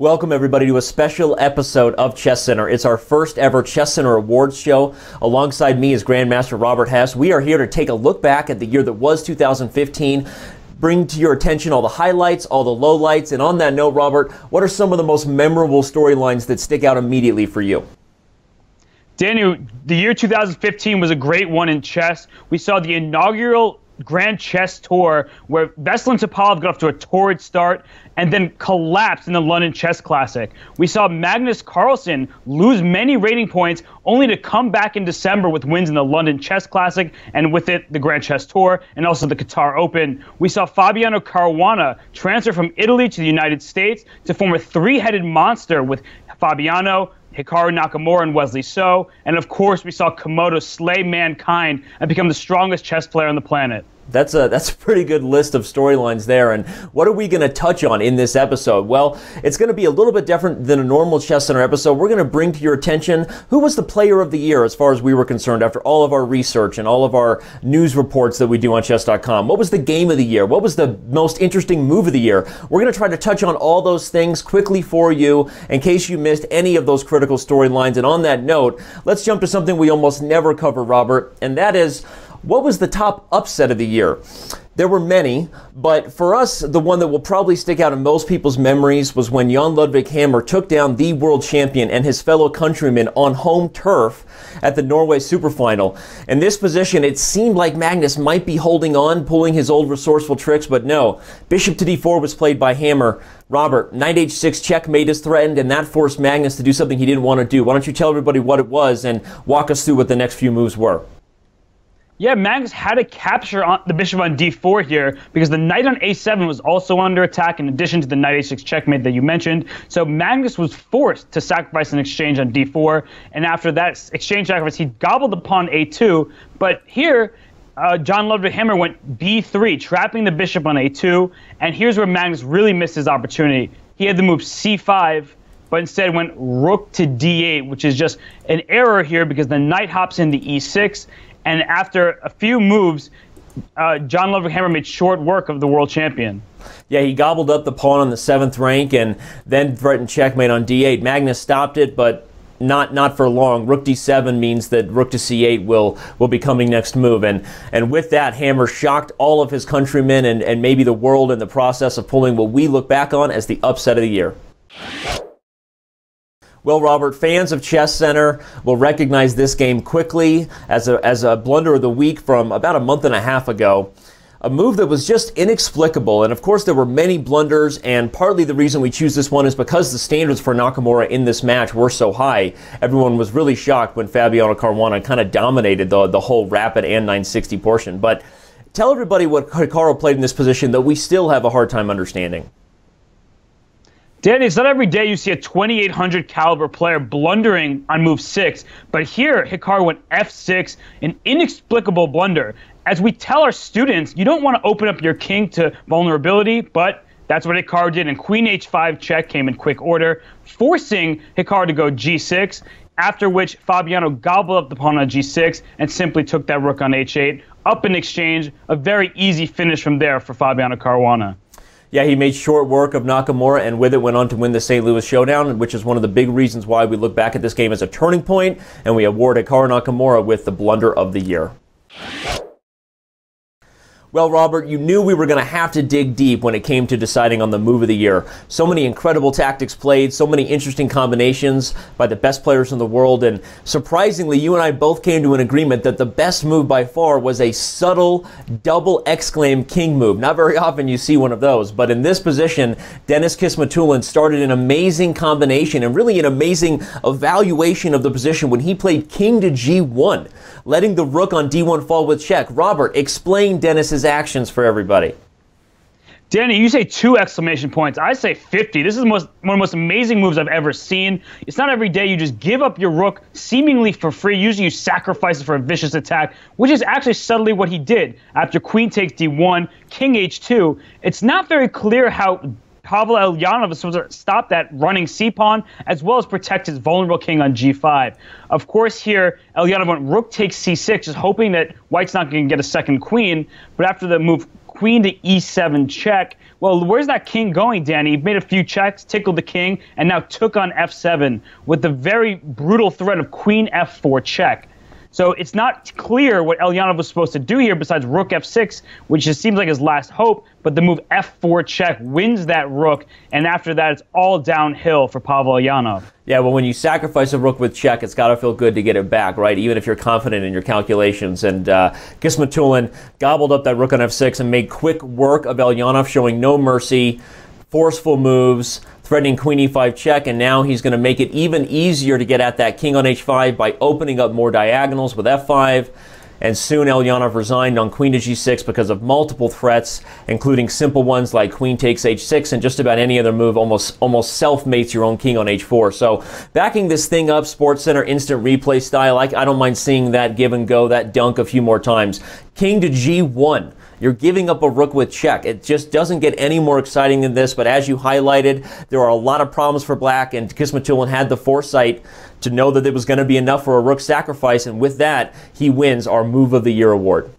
Welcome everybody to a special episode of ChessCenter. It's our first ever ChessCenter Awards show. Alongside me is Grandmaster Robert Hess. We are here to take a look back at the year that was 2015, bring to your attention all the highlights, all the lowlights, and on that note, Robert, what are some of the most memorable storylines that stick out immediately for you? Daniel, the year 2015 was a great one in chess. We saw the inaugural Grand Chess Tour where Veselin Topalov got off to a torrid start and then collapsed in the London Chess Classic. We saw Magnus Carlsen lose many rating points only to come back in December with wins in the London Chess Classic and with it the Grand Chess Tour and also the Qatar Open. We saw Fabiano Caruana transfer from Italy to the United States to form a three-headed monster with Fabiano, Hikaru Nakamura, and Wesley So. And of course, we saw Komodo slay mankind and become the strongest chess player on the planet. That's a pretty good list of storylines there. And what are we going to touch on in this episode? Well, it's going to be a little bit different than a normal ChessCenter episode. We're going to bring to your attention who was the player of the year as far as we were concerned after all of our research and all of our news reports that we do on chess.com. What was the game of the year? What was the most interesting move of the year? We're going to try to touch on all those things quickly for you in case you missed any of those critical storylines. And on that note, let's jump to something we almost never cover, Robert, and that is, what was the top upset of the year? There were many, but for us, the one that will probably stick out in most people's memories was when Jan-Ludvig Hammer took down the world champion and his fellow countryman on home turf at the Norway Superfinal. In this position, it seemed like Magnus might be holding on, pulling his old resourceful tricks, but no. Bishop to d4 was played by Hammer. Robert, knight h6 checkmate is threatened, and that forced Magnus to do something he didn't want to do. Why don't you tell everybody what it was and walk us through what the next few moves were? Yeah, Magnus had to capture the bishop on d4 here because the knight on a7 was also under attack in addition to the knight h6 checkmate that you mentioned. So Magnus was forced to sacrifice an exchange on d4, and after that exchange sacrifice, he gobbled the pawn a2. But here, Jan-Ludvig Hammer went b3, trapping the bishop on a2, and here's where Magnus really missed his opportunity. He had the move c5, but instead went rook to d8, which is just an error here because the knight hops into e6, and after a few moves, Jan-Ludvig Hammer made short work of the world champion. Yeah, he gobbled up the pawn on the 7th rank and then threatened checkmate on d8. Magnus stopped it, but not for long. Rook d7 means that rook to c8 will be coming next move. And with that, Hammer shocked all of his countrymen and maybe the world in the process of pulling what we look back on as the upset of the year. Well, Robert, fans of ChessCenter will recognize this game quickly as a blunder of the week from about a month and a half ago. A move that was just inexplicable, and of course there were many blunders, and partly the reason we choose this one is because the standards for Nakamura in this match were so high. Everyone was really shocked when Fabiano Caruana kind of dominated the whole rapid and 960 portion. But tell everybody what Hikaru played in this position that we still have a hard time understanding. Danny, it's not every day you see a 2800 caliber player blundering on move 6, but here Hikaru went f6, an inexplicable blunder. As we tell our students, you don't want to open up your king to vulnerability, but that's what Hikaru did, and queen h5 check came in quick order, forcing Hikaru to go g6, after which Fabiano gobbled up the pawn on g6 and simply took that rook on h8, up in exchange, a very easy finish from there for Fabiano Caruana. Yeah, he made short work of Nakamura and with it went on to win the St. Louis Showdown, which is one of the big reasons why we look back at this game as a turning point, and we award Hikaru Nakamura with the blunder of the year. Well, Robert, you knew we were going to have to dig deep when it came to deciding on the move of the year. So many incredible tactics played, so many interesting combinations by the best players in the world, and surprisingly, you and I both came to an agreement that the best move by far was a subtle double exclaim king move. Not very often you see one of those, but in this position, Denis Kismatulin started an amazing combination and really an amazing evaluation of the position when he played king to g1, letting the rook on d1 fall with check. Robert, explain Denis's actions for everybody. Danny, you say 2 exclamation points. I say 50. This is one of the most amazing moves I've ever seen. It's not every day you just give up your rook seemingly for free. Usually you sacrifice it for a vicious attack, which is actually subtly what he did. After queen takes d1, king h2, it's not very clear how Pavel Elyanov is supposed to stop that running c-pawn, as well as protect his vulnerable king on g5. Of course, here, Elyanov went rook takes c6, just hoping that white's not going to get a second queen. But after the move queen to e7 check. Well, where's that king going, Danny? He made a few checks, tickled the king, and now took on f7 with the very brutal threat of queen f4 check. So it's not clear what Elyanov was supposed to do here besides rook f6, which just seems like his last hope, but the move f4 check wins that rook, and after that it's all downhill for Pavel Elyanov. Yeah, well, when you sacrifice a rook with check, it's got to feel good to get it back, right? Even if you're confident in your calculations. And Gismatulin gobbled up that rook on f6 and made quick work of Elyanov, showing no mercy, forceful moves, threatening queen e5 check, and now he's going to make it even easier to get at that king on h5 by opening up more diagonals with f5. And soon Elyanov resigned on queen to g6 because of multiple threats, including simple ones like queen takes h6, and just about any other move almost self-mates your own king on h4. So backing this thing up, SportsCenter instant replay style, I don't mind seeing that give and go, that dunk a few more times. King to g1. You're giving up a rook with check. It just doesn't get any more exciting than this, but as you highlighted, there are a lot of problems for black, and Gismatulin had the foresight to know that it was going to be enough for a rook sacrifice, and with that, he wins our Move of the Year award.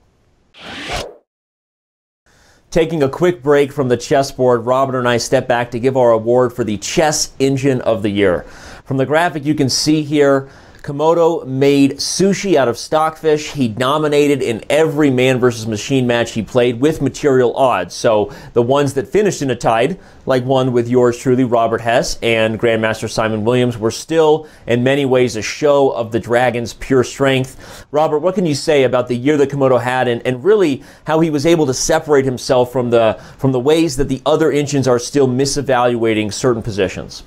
Taking a quick break from the chessboard, Robert and I step back to give our award for the Chess Engine of the Year. From the graphic you can see here, Komodo made sushi out of stockfish. He dominated in every man versus machine match he played with material odds. So the ones that finished in a tied, like one with yours truly, Robert Hess, and Grandmaster Simon Williams, were still in many ways a show of the Dragon's pure strength. Robert, what can you say about the year that Komodo had, and really how he was able to separate himself from the ways that the other engines are still misevaluating certain positions?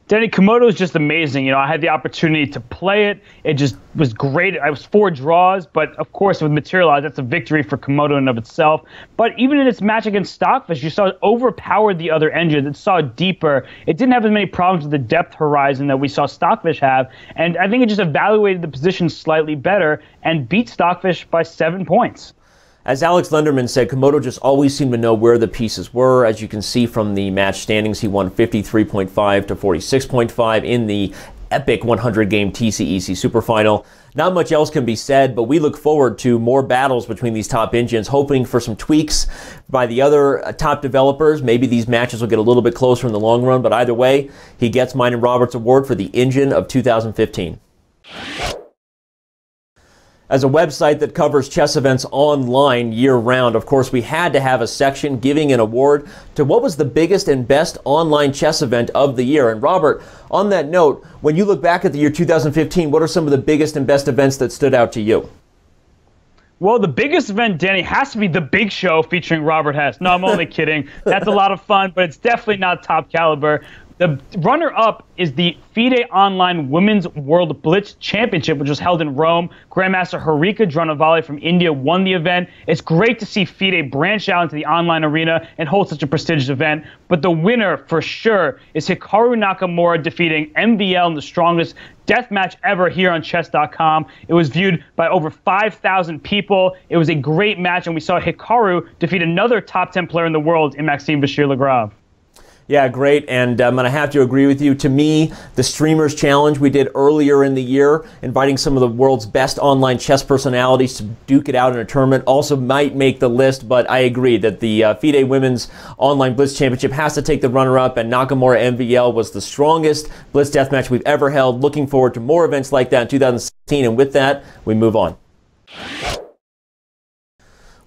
Danny, Komodo is just amazing. You know, I had the opportunity to play it. It just was great. I was 4 draws, but of course with material odds, that's a victory for Komodo in and of itself. But even in its match against Stockfish, you saw it overpowered the other engines. It saw it deeper. It didn't have as many problems with the depth horizon that we saw Stockfish have. And I think it just evaluated the position slightly better and beat Stockfish by 7 points. As Alex Lenderman said, Komodo just always seemed to know where the pieces were. As you can see from the match standings, he won 53.5 to 46.5 in the epic 100-game TCEC Super Final. Not much else can be said, but we look forward to more battles between these top engines, hoping for some tweaks by the other top developers. Maybe these matches will get a little bit closer in the long run, but either way, he gets mine and Robert's award for the Engine of 2015. As a website that covers chess events online year-round, of course, we had to have a section giving an award to what was the biggest and best online chess event of the year. And Robert, on that note, when you look back at the year 2015, what are some of the biggest and best events that stood out to you? Well, the biggest event, Danny, has to be the Big Show featuring Robert Hess. No, I'm only kidding. That's a lot of fun, but it's definitely not top caliber. The runner-up is the FIDE Online Women's World Blitz Championship, which was held in Rome. Grandmaster Harika Dronavali from India won the event. It's great to see FIDE branch out into the online arena and hold such a prestigious event. But the winner, for sure, is Hikaru Nakamura defeating MVL in the strongest death match ever here on Chess.com. It was viewed by over 5,000 people. It was a great match, and we saw Hikaru defeat another top 10 player in the world in Maxime Bashir-Lagrave. Yeah, great, and I'm going to have to agree with you. To me, the Streamers Challenge we did earlier in the year, inviting some of the world's best online chess personalities to duke it out in a tournament, also might make the list, but I agree that the FIDE Women's Online Blitz Championship has to take the runner-up, and Nakamura MVL was the strongest Blitz deathmatch we've ever held. Looking forward to more events like that in 2016, and with that, we move on.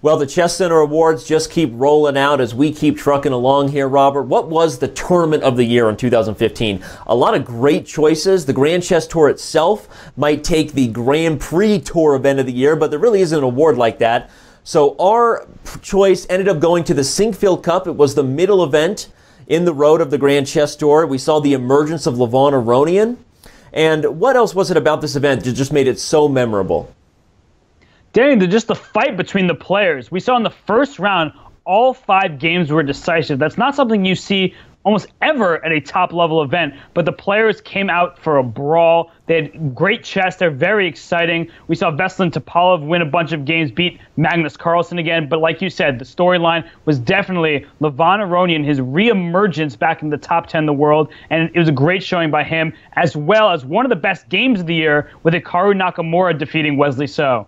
Well, the ChessCenter Awards just keep rolling out as we keep trucking along here, Robert. What was the tournament of the year in 2015? A lot of great choices. The Grand Chess Tour itself might take the Grand Prix Tour event of the year, but there really isn't an award like that. So our choice ended up going to the Sinkfield Cup. It was the middle event in the road of the Grand Chess Tour. We saw the emergence of Levon Aronian. And what else was it about this event that just made it so memorable? Danny, just the fight between the players. We saw in the first round, all 5 games were decisive. That's not something you see almost ever at a top-level event, but the players came out for a brawl. They had great chess. They're very exciting. We saw Veselin Topalov win a bunch of games, beat Magnus Carlsen again, but like you said, the storyline was definitely Levon Aronian, his re-emergence back in the top 10 in the world, and it was a great showing by him, as well as one of the best games of the year with Hikaru Nakamura defeating Wesley So.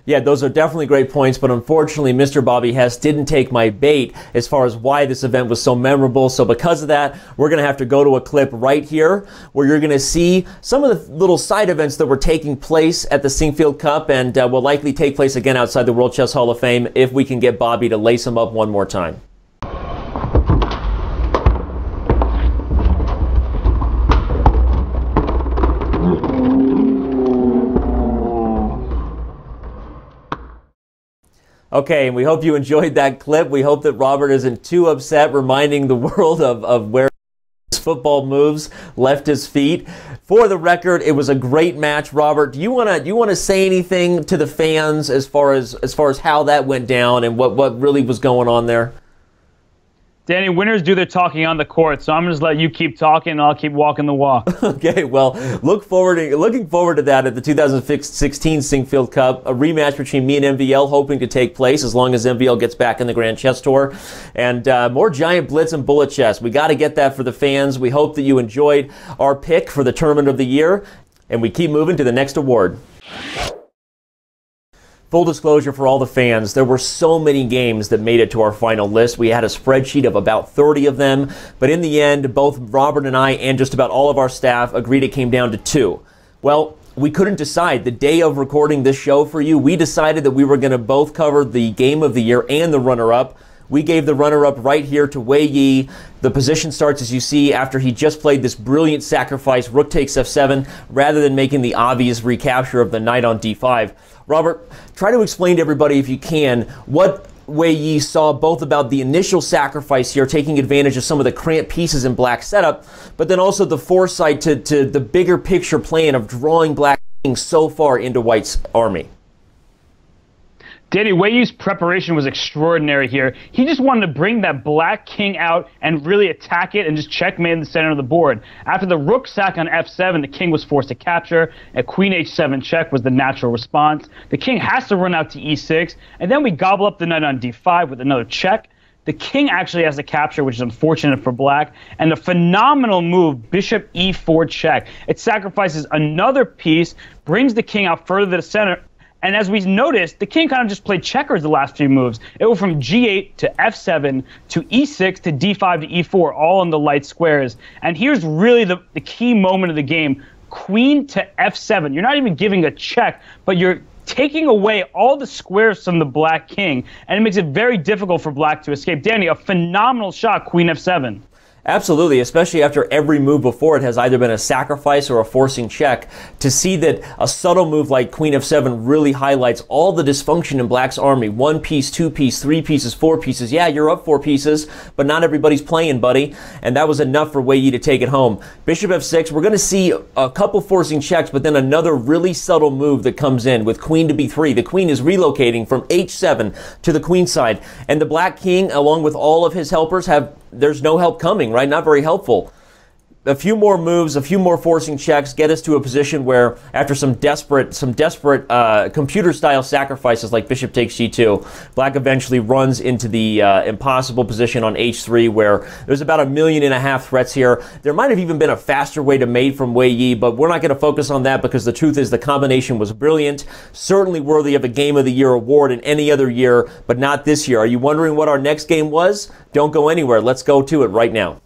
Yeah, those are definitely great points, but unfortunately, Mr. Bobby Hess didn't take my bait as far as why this event was so memorable. So because of that, we're going to have to go to a clip right here where you're going to see some of the little side events that were taking place at the Sinkfield Cup and will likely take place again outside the World Chess Hall of Fame if we can get Bobby to lace him up one more time. Okay, and we hope you enjoyed that clip. We hope that Robert isn't too upset, reminding the world of where his football moves left his feet. For the record, it was a great match. Robert, do you wanna say anything to the fans as far as how that went down and what really was going on there? Danny, winners do their talking on the court, so I'm going to just let you keep talking and I'll keep walking the walk. Okay, well, looking forward to that at the 2016 Sinkfield Cup, a rematch between me and MVL hoping to take place as long as MVL gets back in the Grand Chess Tour. And more Giant Blitz and Bullet Chess. We got to get that for the fans. We hope that you enjoyed our pick for the Tournament of the Year, and we keep moving to the next award. Full disclosure for all the fans, there were so many games that made it to our final list. We had a spreadsheet of about 30 of them, but in the end, both Robert and I and just about all of our staff agreed it came down to 2. Well, we couldn't decide. The day of recording this show for you, we decided that we were going to both cover the Game of the Year and the runner-up. We gave the runner-up right here to Wei Yi. The position starts, as you see, after he just played this brilliant sacrifice, rook takes f7, rather than making the obvious recapture of the knight on d5. Robert, try to explain to everybody, if you can, what Wei Yi saw both about the initial sacrifice here, taking advantage of some of the cramped pieces in Black's setup, but then also the foresight to the bigger picture plan of drawing Black so far into White's army. Danny, Wei Yi's preparation was extraordinary here. He just wanted to bring that black king out and really attack it and just checkmate in the center of the board. After the rook sack on f7, the king was forced to capture. A queen h7 check was the natural response. The king has to run out to e6, and then we gobble up the knight on d5 with another check. The king actually has to capture, which is unfortunate for black. And the phenomenal move, bishop e4 check. It sacrifices another piece, brings the king out further to the center. And as we noticed, the king kind of just played checkers the last few moves. It went from g8 to f7 to e6 to d5 to e4, all in the light squares. And here's really the key moment of the game. Queen to f7. You're not even giving a check, but you're taking away all the squares from the black king. And it makes it very difficult for black to escape. Danny, a phenomenal shot, queen f7. Absolutely, especially after every move before it has either been a sacrifice or a forcing check. To see that a subtle move like Queen f7 really highlights all the dysfunction in Black's army. 1 piece, 2 piece, 3 pieces, 4 pieces. Yeah, you're up 4 pieces, but not everybody's playing, buddy. And that was enough for Wei Yi to take it home. Bishop f6, we're going to see a couple forcing checks, but then another really subtle move that comes in with Queen to b3. The queen is relocating from h7 to the queen side. And the Black king, along with all of his helpers, there's no help coming, right? Not very helpful. A few more moves, a few more forcing checks get us to a position where, after some desperate computer-style sacrifices like bishop takes g2, Black eventually runs into the impossible position on h3, where there's about 1.5 million threats here. There might have even been a faster way to mate from Wei Yi, but we're not going to focus on that because the truth is the combination was brilliant, certainly worthy of a Game of the Year award in any other year, but not this year. Are you wondering what our next game was? Don't go anywhere. Let's go to it right now.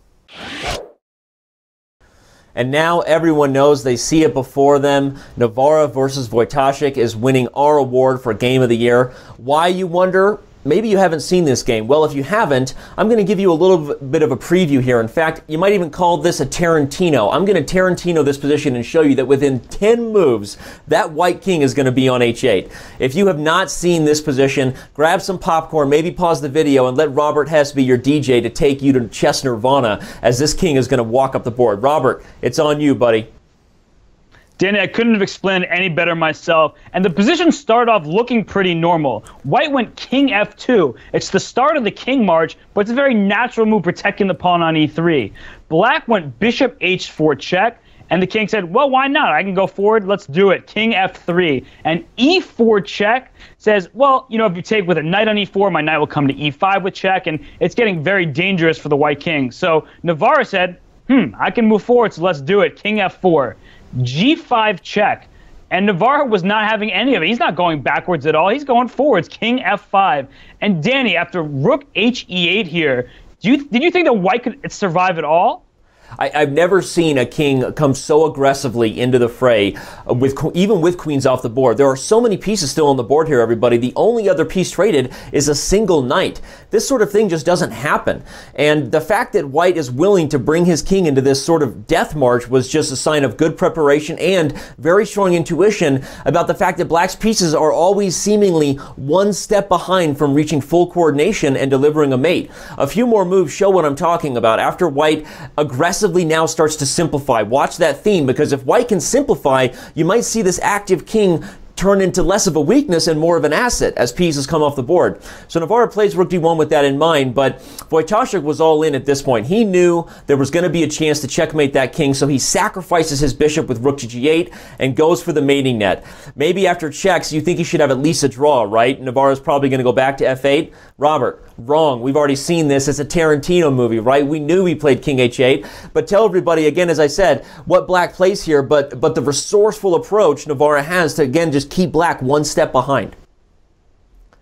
And now everyone knows, they see it before them. Navarra versus Wojtaszek is winning our award for Game of the Year. Why, you wonder? Maybe you haven't seen this game. Well, if you haven't, I'm going to give you a little bit of a preview here. In fact, you might even call this a Tarantino. I'm going to Tarantino this position and show you that within 10 moves, that white king is going to be on h8. If you have not seen this position, grab some popcorn, maybe pause the video, and let Robert Hess be your DJ to take you to chess nirvana as this king is going to walk up the board. Robert, it's on you, buddy. Danny, I couldn't have explained it any better myself. And the position started off looking pretty normal. White went king f2. It's the start of the king march, but it's a very natural move protecting the pawn on e3. Black went bishop h4 check, and the king said, well, why not? I can go forward. Let's do it. King f3. And e4 check says, well, you know, if you take with a knight on e4, my knight will come to e5 with check, and it's getting very dangerous for the white king. So Navarra said, I can move forward, so let's do it. King f4. g5 check, And Navarro was not having any of it. He's not going backwards at all. He's going forwards. King f5. And Danny, after rook he8 here, did you think that white could survive at all? I've never seen a king come so aggressively into the fray, even with queens off the board. There are so many pieces still on the board here, everybody. The only other piece traded is a single knight. This sort of thing just doesn't happen. And the fact that white is willing to bring his king into this sort of death march was just a sign of good preparation and very strong intuition about the fact that black's pieces are always seemingly one step behind from reaching full coordination and delivering a mate. A few more moves show what I'm talking about. After white aggressively now starts to simplify. Watch that theme, because if white can simplify, you might see this active king turn into less of a weakness and more of an asset as pieces come off the board. So Navarro plays rook d1 with that in mind, but Wojciech was all in at this point. He knew there was going to be a chance to checkmate that king, so he sacrifices his bishop with rook to g8 and goes for the mating net. Maybe after checks, you think he should have at least a draw, right? Navarro's probably going to go back to f8. Robert, wrong. We've already seen this. It's a Tarantino movie, right? We knew he played king h8. But tell everybody, again, as I said, what black plays here, but the resourceful approach Navarro has to, again, just keep black one step behind.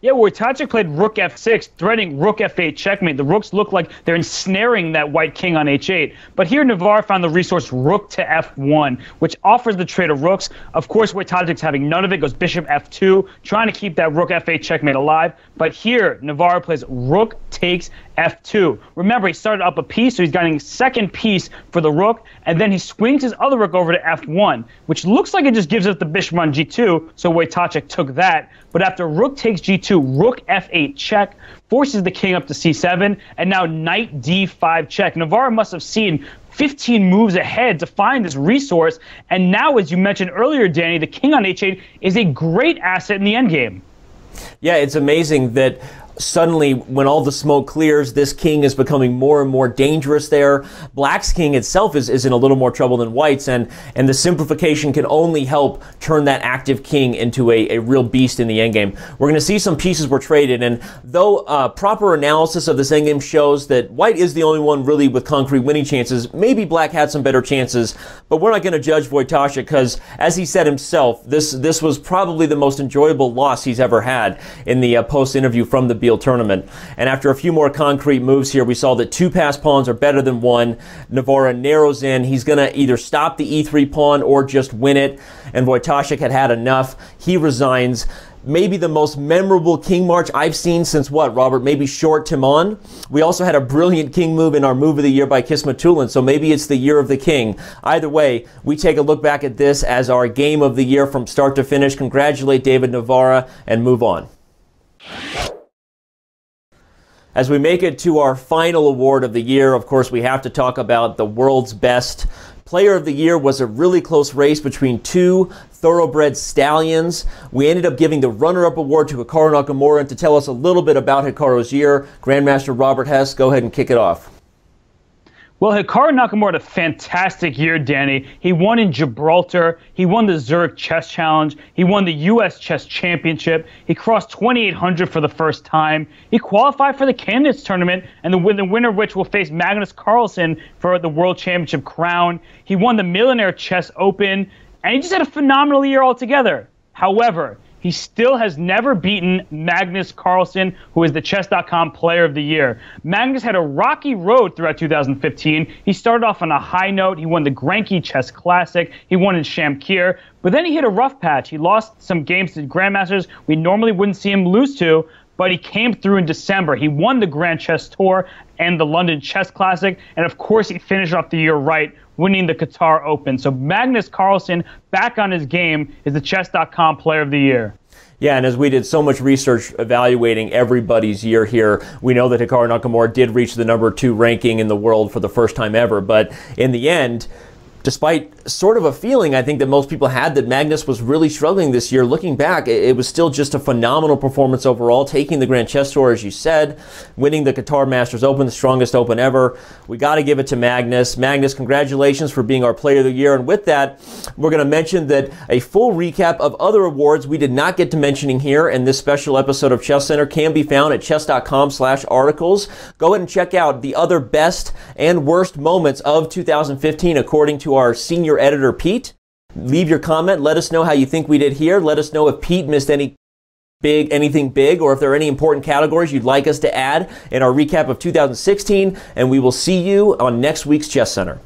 Yeah, Wojciech played rook f6, threatening rook f8 checkmate. The rooks look like they're ensnaring that white king on h8. But here Navarro found the resource rook to f1, which offers the trade of rooks. Of course, Wojciech's having none of it, goes bishop f2, trying to keep that rook f8 checkmate alive. But here, Navarro plays rook takes f2. Remember, he started up a piece, so he's getting second piece for the rook, and then he swings his other rook over to f1, which looks like it just gives us the bishop on g2, so Wojciech took that. But after rook takes g2, rook f8 check, forces the king up to c7, and now knight d5 check. Navarro must have seen 15 moves ahead to find this resource, and now, as you mentioned earlier, Danny, the king on h8 is a great asset in the endgame. Yeah, it's amazing that suddenly, when all the smoke clears, this king is becoming more and more dangerous there. Black's king itself is in a little more trouble than white's, and the simplification can only help turn that active king into a real beast in the endgame. We're going to see some pieces were traded, and though proper analysis of this endgame shows that white is the only one really with concrete winning chances, maybe black had some better chances, but we're not going to judge Wojciech because, as he said himself, this was probably the most enjoyable loss he's ever had in the post-interview from the Beal tournament. And after a few more concrete moves here, we saw that two passed pawns are better than one. Navarro narrows in. He's going to either stop the e3 pawn or just win it. And Wojciech had enough. He resigns. Maybe the most memorable king march I've seen since what, Robert? Maybe Short Timon? We also had a brilliant king move in our move of the year by Kismatulin, so maybe it's the year of the king. Either way, we take a look back at this as our game of the year from start to finish. Congratulate David Navarro and move on. As we make it to our final award of the year, of course, we have to talk about the world's best. Player of the year was a really close race between two thoroughbred stallions. We ended up giving the runner-up award to Hikaru Nakamura, and to tell us a little bit about Hikaru's year, Grandmaster Robert Hess, go ahead and kick it off. Well, Hikaru Nakamura had a fantastic year, Danny. He won in Gibraltar. He won the Zurich Chess Challenge. He won the U.S. Chess Championship. He crossed 2,800 for the first time. He qualified for the Candidates Tournament, and the winner of which will face Magnus Carlsen for the World Championship crown. He won the Millionaire Chess Open, and he just had a phenomenal year altogether. However, he still has never beaten Magnus Carlsen, who is the Chess.com Player of the Year. Magnus had a rocky road throughout 2015. He started off on a high note. He won the Grenke Chess Classic. He won in Shamkir. But then he hit a rough patch. He lost some games to grandmasters we normally wouldn't see him lose to, but he came through in December. He won the Grand Chess Tour and the London Chess Classic, and of course he finished off the year right, winning the Qatar Open. So Magnus Carlsen, back on his game, is the Chess.com Player of the Year. Yeah, and as we did so much research evaluating everybody's year here, we know that Hikaru Nakamura did reach the #2 ranking in the world for the first time ever. But in the end, despite sort of a feeling I think that most people had that Magnus was really struggling this year, looking back, it was still just a phenomenal performance overall, taking the Grand Chess Tour, as you said, winning the Qatar Masters Open, the strongest Open ever. We got to give it to Magnus. Magnus, congratulations for being our Player of the Year. And with that, we're going to mention that a full recap of other awards we did not get to mentioning here in this special episode of ChessCenter can be found at chess.com/articles. Go ahead and check out the other best and worst moments of 2015 according to our senior editor, Pete. Leave your comment. Let us know how you think we did here. Let us know if Pete missed anything big, or if there are any important categories you'd like us to add in our recap of 2016. And we will see you on next week's Chess Center.